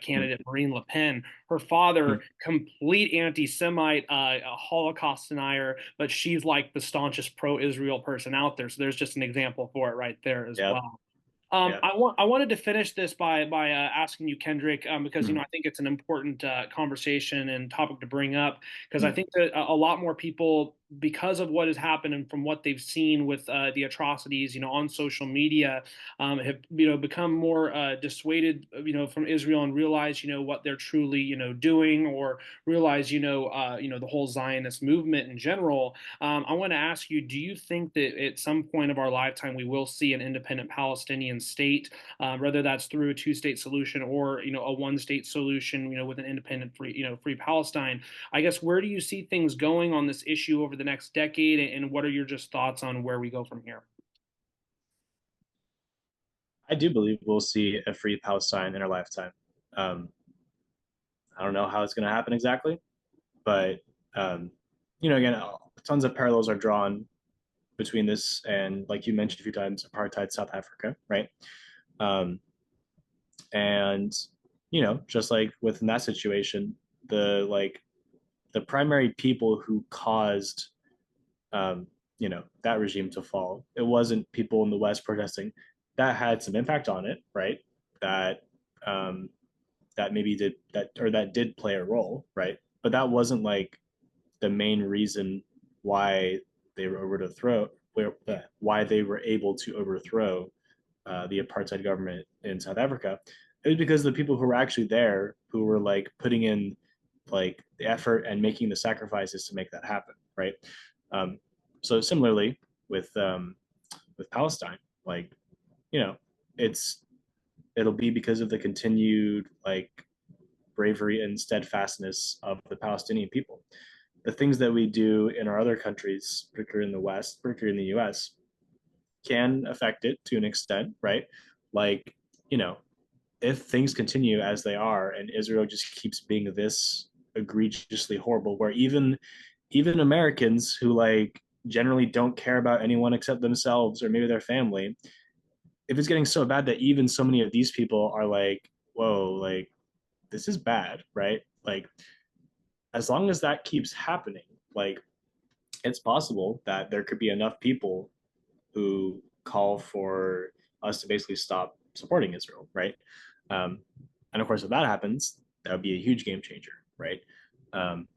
candidate Marine Le Pen, her father, complete anti-Semite, a Holocaust denier, but she's like the staunchest pro-Israel person out there. So there's just an example for it right there as Yep. well. Yeah. I wanted to finish this by asking you, Kendrick, because Mm-hmm. I think it's an important conversation and topic to bring up, because I Mm-hmm. think that a lot more people, because of what has happened and from what they've seen with the atrocities on social media, have become more dissuaded from Israel, and realize what they're truly doing, or realize the whole Zionist movement in general. I want to ask you, do you think that at some point of our lifetime we will see an independent Palestinian state, whether that's through a two-state solution, or a one-state solution, with an independent free Palestine? I guess, where do you see things going on this issue over the next decade, and what are your just thoughts on where we go from here? I do believe we'll see a free Palestine in our lifetime. I don't know how it's going to happen exactly, but um, again, tons of parallels are drawn between this and, like you mentioned a few times, apartheid South Africa, right? Um, and just like within that situation, the primary people who caused um, that regime to fall, it wasn't people in the West protesting. That had some impact on it, right? That um, that maybe did that, or that did play a role, right? But that wasn't like the main reason why they were overthrow why they were able to overthrow the apartheid government in South Africa. It was because the people who were actually there, who were like putting in like the effort and making the sacrifices to make that happen, right? Um, so similarly with Palestine, like you know, it's it'll be because of the continued like bravery and steadfastness of the Palestinian people. The things that we do in our other countries, particularly in the West, particularly in the US, can affect it to an extent, right? Like, you know, if things continue as they are and Israel just keeps being this egregiously horrible, where even Americans who like generally don't care about anyone except themselves or maybe their family, if it's getting so bad that even so many of these people are like, whoa, like this is bad, right? Like as long as that keeps happening, like it's possible that there could be enough people who call for us to basically stop supporting Israel, right? Um, and of course, if that happens, that would be a huge game changer, right? Um,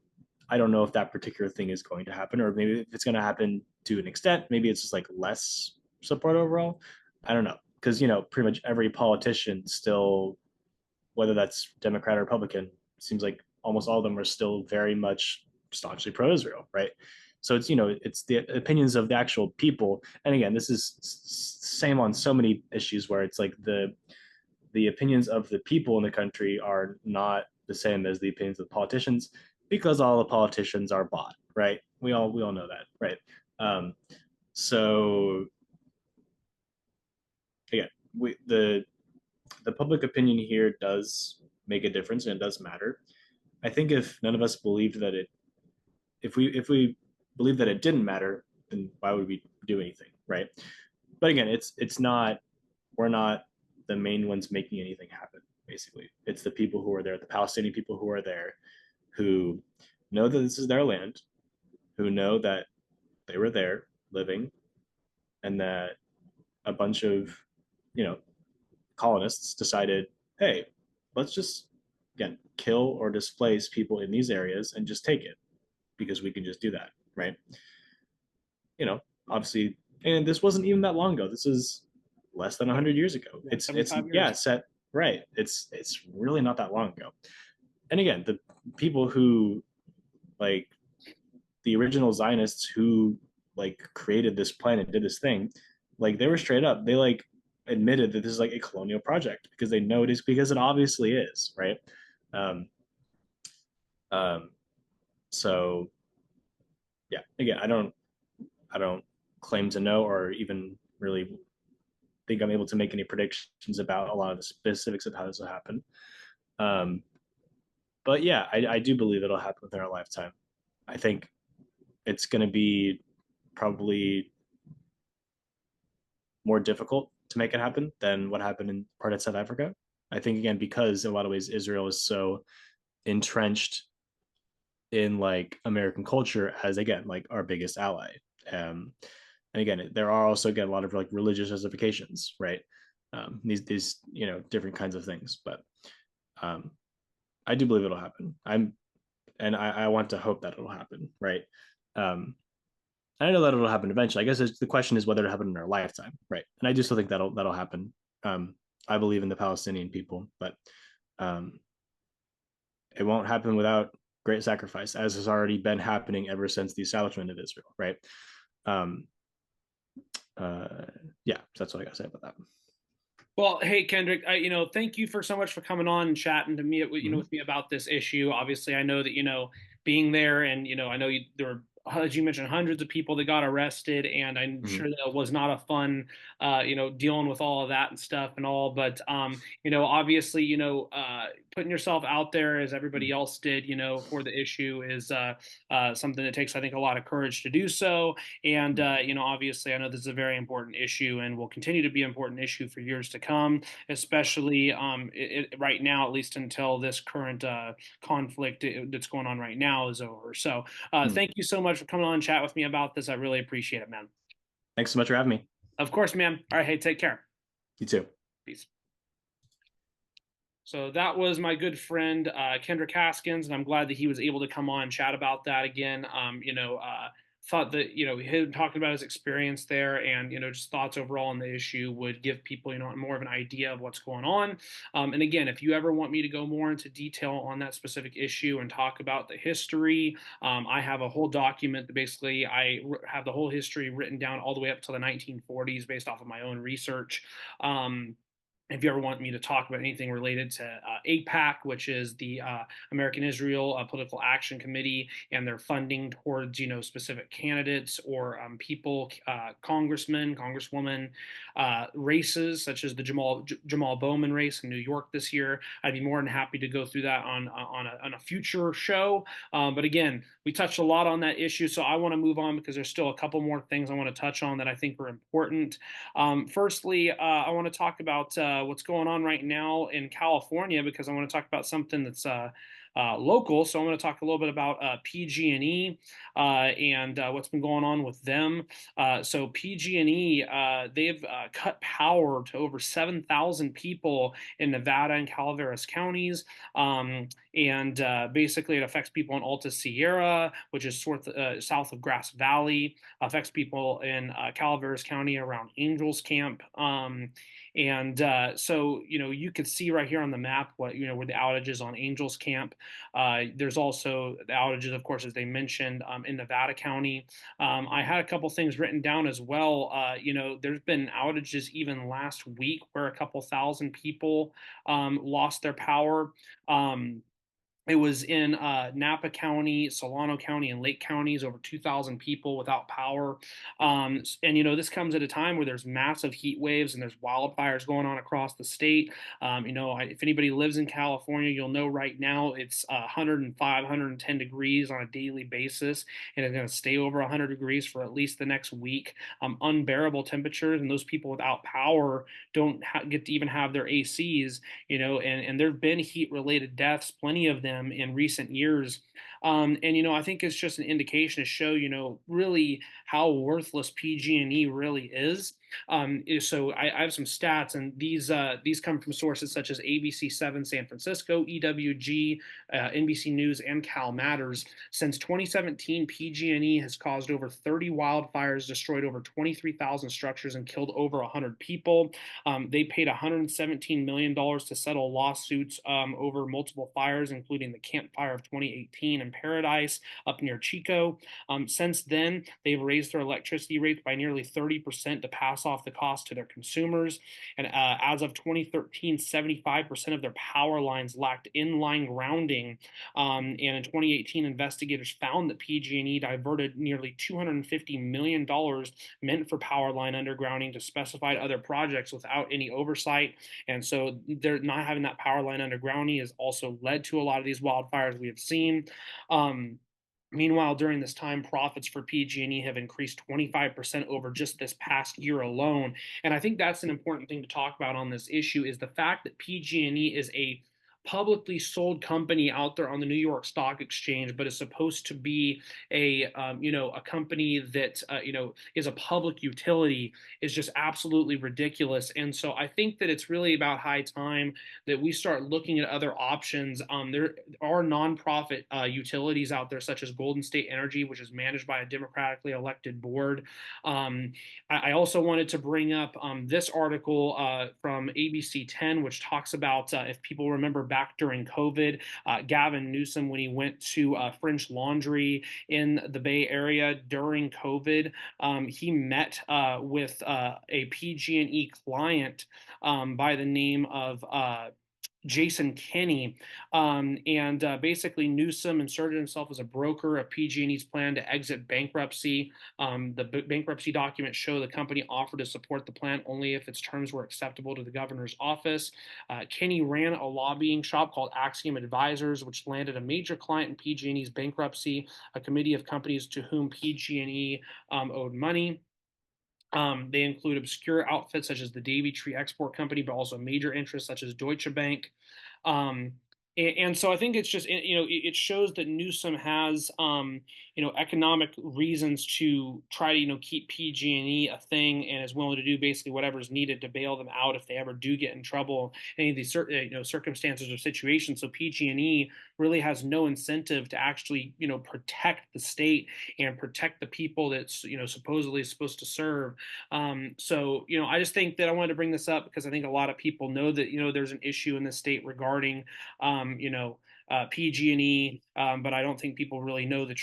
I don't know if that particular thing is going to happen, or maybe if it's going to happen to an extent, maybe it's just like less support overall. I don't know, because pretty much every politician still, whether that's Democrat or Republican, seems like almost all of them are still very much staunchly pro-Israel, right? So it's the opinions of the actual people, and again, this is same on so many issues where it's like the opinions of the people in the country are not the same as the opinions of the politicians because all the politicians are bought, right? We all know that, right? Um, so again, the public opinion here does make a difference and it does matter. I think if none of us believed that if we believed that it didn't matter, then why would we do anything, right? But again, it's not we're not the main ones making anything happen. Basically, it's the people who are there, the Palestinian people who are there, who know that this is their land, who know that they were there living, and that a bunch of you know colonists decided, hey, let's just again kill or displace people in these areas and just take it because we can just do that, right? You know, Obviously, and this wasn't even that long ago. This is less than 100 years ago. Yeah, It's 75 yeah, years. set right. It's really not that long ago. And again, the people who like the original Zionists who like created this plan and did this thing, like they were straight up. They like admitted that this is like a colonial project because they know it is because it obviously is, right? Um, um, so yeah, again, I don't claim to know or even really think I'm able to make any predictions about a lot of the specifics of how this will happen. Um, but yeah, I do believe it'll happen within our lifetime. I think it's going to be probably more difficult to make it happen than what happened in part of South Africa. I think again because in a lot of ways Israel is so entrenched in like American culture as again like our biggest ally. Um, and again, there are also again a lot of like religious justifications, right? These different kinds of things, but um, I do believe it'll happen. I want to hope that it'll happen, right? Um, I know that it'll happen eventually. I guess the question is whether it'll happen in our lifetime, right? And I do still think that'll happen. I believe in the Palestinian people, but um, it won't happen without great sacrifice, as has already been happening ever since the establishment of Israel, right? Um, uh, yeah, so that's what I got to say about that. Well, hey Kendrick, thank you for so much for coming on and chatting Mm-hmm. with me about this issue. Obviously, I know that being there, and I know there were as you mentioned, hundreds of people that got arrested, and I'm Mhm. sure that was not a fun, dealing with all of that and stuff and all. But obviously, putting yourself out there as everybody else did, for the issue is something that takes, I think, a lot of courage to do so. And obviously, I know this is a very important issue and will continue to be an important issue for years to come, especially right now, at least until this current conflict that's going on right now is over. So Mhm. thank you so much for coming on and chat with me about this. I really appreciate it, man. Thanks so much for having me. Of course, man. All right. Hey, take care. You too. Peace. So that was my good friend Kendrick Haskins, and I'm glad that he was able to come on and chat about that again. Thought that him talking about his experience there and just thoughts overall on the issue would give people more of an idea of what's going on. And again, if you ever want me to go more into detail on that specific issue and talk about the history, I have a whole document that basically have the whole history written down all the way up to the 1940s based off of my own research. If you ever want me to talk about anything related to APAC, which is the American Israel Political Action Committee, and their funding towards specific candidates or people, congressmen, congresswomen, races such as the Jamal Bowman race in New York this year, I'd be more than happy to go through that on a future show. But again, we touched a lot on that issue, so I want to move on because there's still a couple more things I want to touch on that I think are important. Firstly, I want to talk about what's going on right now in California because I want to talk about something that's local. So I'm going to talk a little bit about PG&E and what's been going on with them. So PG&E, they've cut power to over 7,000 people in Nevada and Calaveras counties. And basically it affects people in Alta Sierra, which is south of Grass Valley, affects people in Calaveras County around Angels Camp. So you could see right here on the map where the outages on Angels Camp. There's also the outages, of course, as they mentioned, in Nevada County. I had a couple things written down as well. There's been outages even last week where a couple thousand people lost their power. It was in Napa County, Solano County, and Lake counties, over 2,000 people without power. And, this comes at a time where there's massive heat waves and there's wildfires going on across the state. If anybody lives in California, you'll know right now it's 105, 110 degrees on a daily basis, and it's going to stay over 100 degrees for at least the next week. Unbearable temperatures, and those people without power don't get to even have their ACs, and there have been heat-related deaths, plenty of them in recent years. I think it's just an indication to show, really how worthless PG&E really is. So I have some stats, and these come from sources such as ABC7 San Francisco, EWG, NBC News, and Cal Matters. Since 2017, PG&E has caused over 30 wildfires, destroyed over 23,000 structures, and killed over 100 people. They paid $117 million to settle lawsuits over multiple fires, including the Camp Fire of 2018 in Paradise up near Chico. Since then, they've raised their electricity rates by nearly 30% to pass off the cost to their consumers. And as of 2013, 75% of their power lines lacked inline grounding. And in 2018, investigators found that PG&E diverted nearly $250 million meant for power line undergrounding to specified other projects without any oversight. And so they're not having that power line undergrounding has also led to a lot of these wildfires we have seen. Meanwhile, during this time, profits for PG&E have increased 25% over just this past year alone. And I think that's an important thing to talk about on this issue is the fact that PG&E is a publicly sold company out there on the New York Stock Exchange, but is supposed to be a company that is a public utility is just absolutely ridiculous. And so I think that it's really about high time that we start looking at other options. There are nonprofit utilities out there, such as Golden State Energy, which is managed by a democratically elected board. I also wanted to bring up this article from ABC 10, which talks about if people remember back during COVID, Gavin Newsom, when he went to French Laundry in the Bay Area during COVID, he met with a PG&E client by the name of Jason Kenney, and basically Newsom inserted himself as a broker of PG&E's plan to exit bankruptcy. The bankruptcy documents show the company offered to support the plan only if its terms were acceptable to the governor's office. Kenney ran a lobbying shop called Axiom Advisors, which landed a major client in PG&E's bankruptcy, a committee of companies to whom PG&E owed money. They include obscure outfits such as the Davy Tree Export Company, but also major interests such as Deutsche Bank. Um, and so I think it's just, it shows that Newsom has, economic reasons to try to, keep PG&E a thing, and is willing to do basically whatever is needed to bail them out if they ever do get in trouble in any of these circumstances or situations. So PG&E really has no incentive to actually, protect the state and protect the people that's, supposedly supposed to serve. So, I just think that I wanted to bring this up because I think a lot of people know that, there's an issue in the state regarding, PG&E, but I don't think people really know the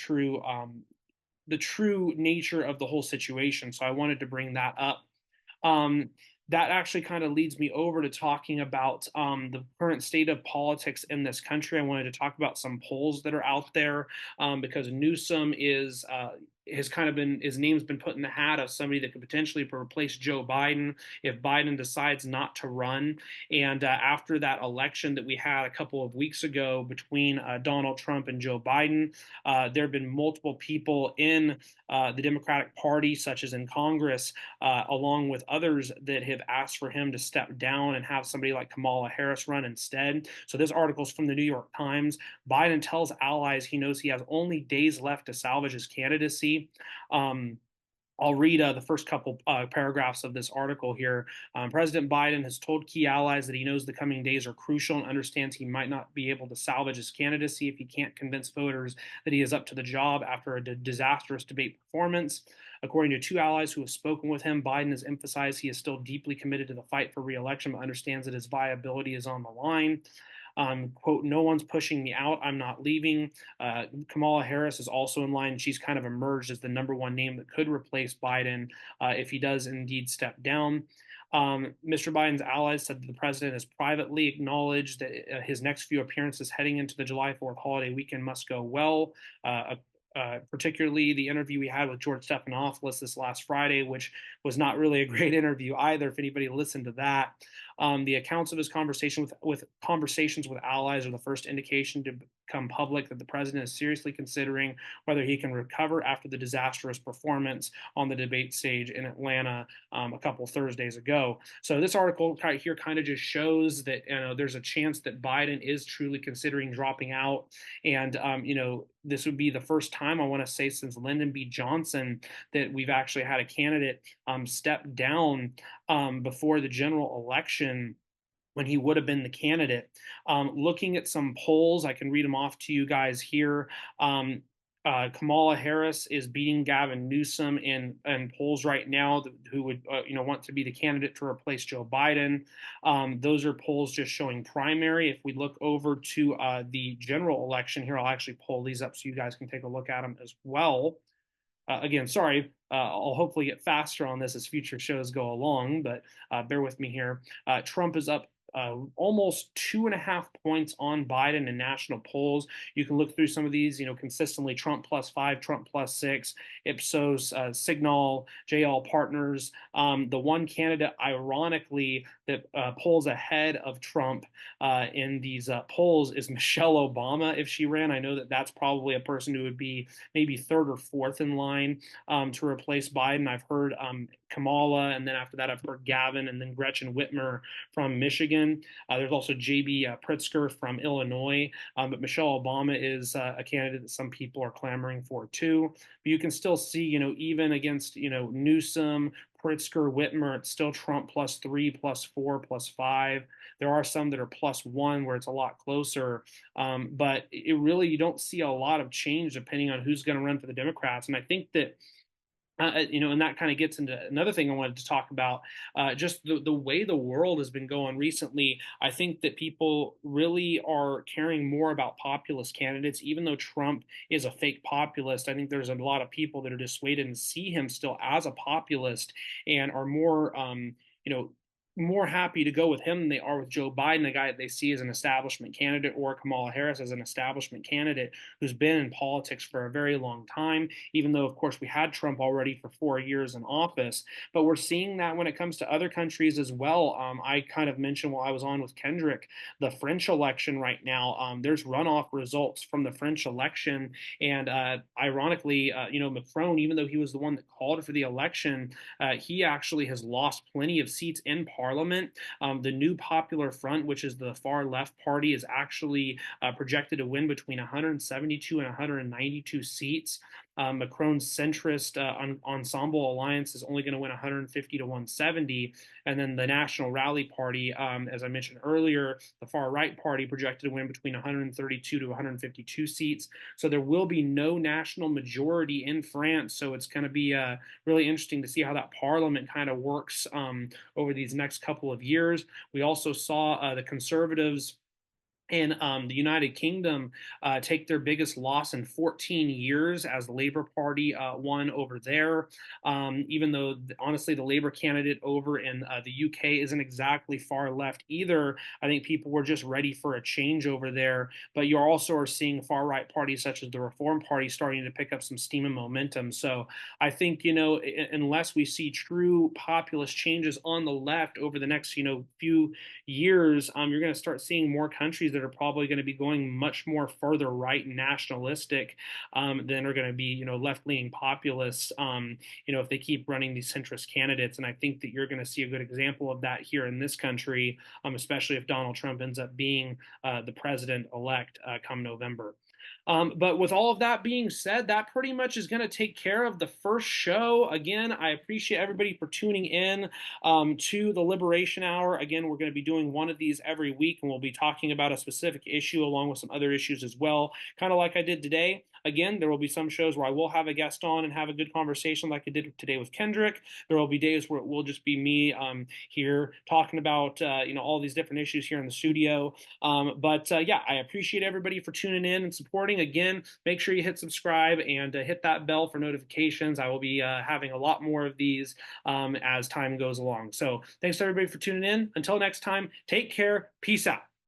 true nature of the whole situation. So I wanted to bring that up. Um, that actually kind of leads me over to talking about the current state of politics in this country. I wanted to talk about some polls that are out there because Newsom has kind of been, his name's been put in the hat of somebody that could potentially replace Joe Biden if Biden decides not to run. And after that election that we had a couple of weeks ago between Donald Trump and Joe Biden, there have been multiple people in the Democratic Party, such as in Congress, along with others that have asked for him to step down and have somebody like Kamala Harris run instead. So this article is from the New York Times. Biden tells allies he knows he has only days left to salvage his candidacy. I'll read the first couple paragraphs of this article here. President Biden has told key allies that he knows the coming days are crucial and understands he might not be able to salvage his candidacy if he can't convince voters that he is up to the job after a disastrous debate performance. According to two allies who have spoken with him, Biden has emphasized he is still deeply committed to the fight for re-election, but understands that his viability is on the line. Quote, no one's pushing me out. I'm not leaving. Kamala Harris is also in line. She's kind of emerged as the number one name that could replace Biden if he does indeed step down. Mr. Biden's allies said that the president has privately acknowledged that his next few appearances heading into the July 4th holiday weekend must go well. Particularly the interview we had with George Stephanopoulos this last Friday, which was not really a great interview either, if anybody listened to that. The accounts of his conversations with allies are the first indication to become public that the president is seriously considering whether he can recover after the disastrous performance on the debate stage in Atlanta a couple Thursdays ago. So this article here kind of just shows that there's a chance that Biden is truly considering dropping out, and this would be the first time, I want to say, since Lyndon B. Johnson that we've actually had a candidate step down before the general election when he would have been the candidate. Looking at some polls, I can read them off to you guys here. Kamala Harris is beating Gavin Newsom in polls right now, who would want to be the candidate to replace Joe Biden. Those are polls just showing primary. If we look over to the general election here, I'll actually pull these up so you guys can take a look at them as well. Again, sorry, I'll hopefully get faster on this as future shows go along, but bear with me here. Trump is up almost 2.5 points on Biden in national polls. You can look through some of these, consistently Trump +5, Trump +6, Ipsos, Signal, JL Partners. The one candidate, ironically, that polls ahead of Trump in these polls is Michelle Obama. If she ran, I know that that's probably a person who would be maybe third or fourth in line to replace Biden. I've heard Kamala, and then after that, I've heard Gavin, and then Gretchen Whitmer from Michigan. There's also J.B. Pritzker from Illinois, but Michelle Obama is a candidate that some people are clamoring for too. But you can still see, even against, Newsom, Pritzker, Whitmer, it's still Trump +3, +4, +5. There are some that are +1 where it's a lot closer, but it really, you don't see a lot of change depending on who's going to run for the Democrats. And I think that and that kind of gets into another thing I wanted to talk about, just the way the world has been going recently. I think that people really are caring more about populist candidates, even though Trump is a fake populist. I think there's a lot of people that are dissuaded and see him still as a populist and are more, more happy to go with him than they are with Joe Biden, a guy that they see as an establishment candidate, or Kamala Harris as an establishment candidate who's been in politics for a very long time, even though, of course, we had Trump already for 4 years in office. But we're seeing that when it comes to other countries as well. I kind of mentioned while I was on with Kendrick, the French election right now. There's runoff results from the French election. And ironically, Macron, even though he was the one that called for the election, he actually has lost plenty of seats in Parliament. The New Popular Front, which is the far left party, is actually projected to win between 172 and 192 seats. Macron's centrist ensemble alliance is only going to win 150 to 170. And then the National Rally Party, as I mentioned earlier, the far right party projected to win between 132 to 152 seats. So there will be no national majority in France. So it's going to be really interesting to see how that parliament kind of works over these next couple of years. We also saw the Conservatives in the United Kingdom take their biggest loss in 14 years as the Labour Party won over there. Even though, honestly, the Labour candidate over in the UK isn't exactly far left either. I think people were just ready for a change over there. But you also are seeing far right parties such as the Reform Party starting to pick up some steam and momentum. So I think, unless we see true populist changes on the left over the next, few years, you're going to start seeing more countries that are probably going to be going much more further right and nationalistic than are going to be, left-leaning populists, if they keep running these centrist candidates. And I think that you're going to see a good example of that here in this country, especially if Donald Trump ends up being the president-elect come November. But with all of that being said, that pretty much is going to take care of the first show. Again, I appreciate everybody for tuning in to the Liberation Hour. Again, we're going to be doing one of these every week, and we'll be talking about a specific issue along with some other issues as well, kind of like I did today. Again, there will be some shows where I will have a guest on and have a good conversation like I did today with Kendrick. There will be days where it will just be me here talking about, all these different issues here in the studio. But yeah, I appreciate everybody for tuning in and supporting. Again, make sure you hit subscribe and hit that bell for notifications. I will be having a lot more of these as time goes along. So thanks to everybody for tuning in. Until next time, take care. Peace out.